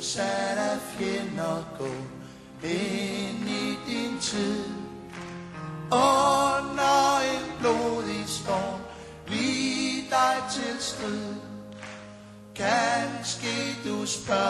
sat af fjender gå ind i din tid. Under en blodig storm, bliv dig til strid. Kanskje du spørger,